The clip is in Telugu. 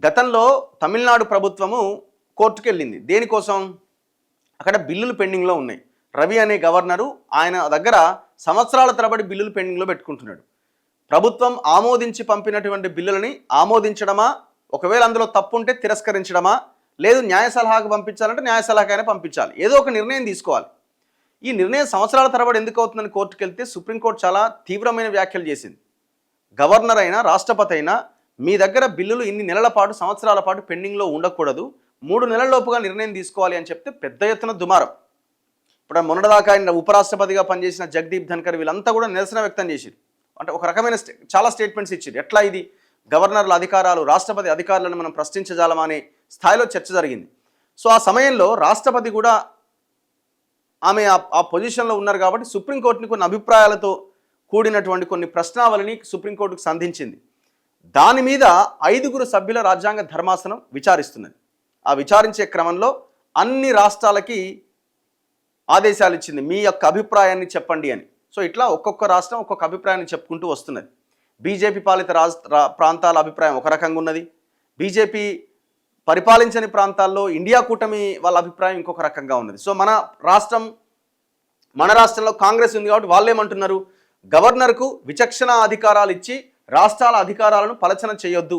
గతంలో తమిళనాడు ప్రభుత్వము కోర్టుకు వెళ్ళింది. దేనికోసం? అక్కడ బిల్లులు పెండింగ్లో ఉన్నాయి. రవి అనే గవర్నరు ఆయన దగ్గర సంవత్సరాల తరబడి బిల్లులు పెండింగ్లో పెట్టుకుంటున్నాడు. ప్రభుత్వం ఆమోదించి పంపినటువంటి బిల్లులని ఆమోదించడమా, ఒకవేళ అందులో తప్పు ఉంటే తిరస్కరించడమా, లేదు న్యాయ సలహాకు పంపించాలంటే న్యాయ సలహాకైనా పంపించాలి. ఏదో ఒక నిర్ణయం తీసుకోవాలి. ఈ నిర్ణయం సంవత్సరాల తరబడి ఎందుకు అవుతుందని కోర్టుకు వెళ్తే సుప్రీంకోర్టు చాలా తీవ్రమైన వ్యాఖ్యలు చేసింది. గవర్నర్ అయినా రాష్ట్రపతి అయినా మీ దగ్గర బిల్లులు ఇన్ని నెలల పాటు సంవత్సరాల పాటు పెండింగ్లో ఉండకూడదు, 3 నెలల్లోపుగా నిర్ణయం తీసుకోవాలి అని చెప్తే పెద్ద ఎత్తున దుమారం. ఇప్పుడు మొన్నటిదాకా ఆయన ఉపరాష్ట్రపతిగా పనిచేసిన జగదీప్ ధన్కర్ వీళ్ళంతా కూడా నిరసన వ్యక్తం చేశారు. అంటే ఒక రకమైన చాలా స్టేట్మెంట్స్ ఇచ్చారు. ఎట్లా ఇది గవర్నర్ల అధికారాలు, రాష్ట్రపతి అధికారులను మనం ప్రశ్నించజాలమా అనే స్థాయిలో చర్చ జరిగింది. సో ఆ సమయంలో రాష్ట్రపతి కూడా ఆమె ఆ పొజిషన్లో ఉన్నారు కాబట్టి సుప్రీంకోర్టుని కొన్ని అభిప్రాయాలతో కూడినటువంటి కొన్ని ప్రశ్నావళిని సుప్రీంకోర్టుకు సంధించింది. దాని మీద 5 సభ్యుల రాజ్యాంగ ధర్మాసనం విచారిస్తున్నది. ఆ విచారించే క్రమంలో అన్ని రాష్ట్రాలకి ఆదేశాలు ఇచ్చింది, మీ యొక్క అభిప్రాయాన్ని చెప్పండి అని. సో ఇట్లా ఒక్కొక్క రాష్ట్రం ఒక్కొక్క అభిప్రాయాన్ని చెప్పుకుంటూ వస్తున్నది. బీజేపీ పాలిత ప్రాంతాల అభిప్రాయం ఒక రకంగా ఉన్నది, బీజేపీ పరిపాలించని ప్రాంతాల్లో ఇండియా కూటమి వాళ్ళ అభిప్రాయం ఇంకొక రకంగా ఉన్నది. సో మన రాష్ట్రంలో కాంగ్రెస్ ఉంది కాబట్టి వాళ్ళు ఏమంటున్నారు, గవర్నర్కు విచక్షణ అధికారాలు ఇచ్చి రాష్ట్రాల అధికారాలను పలచన చేయొద్దు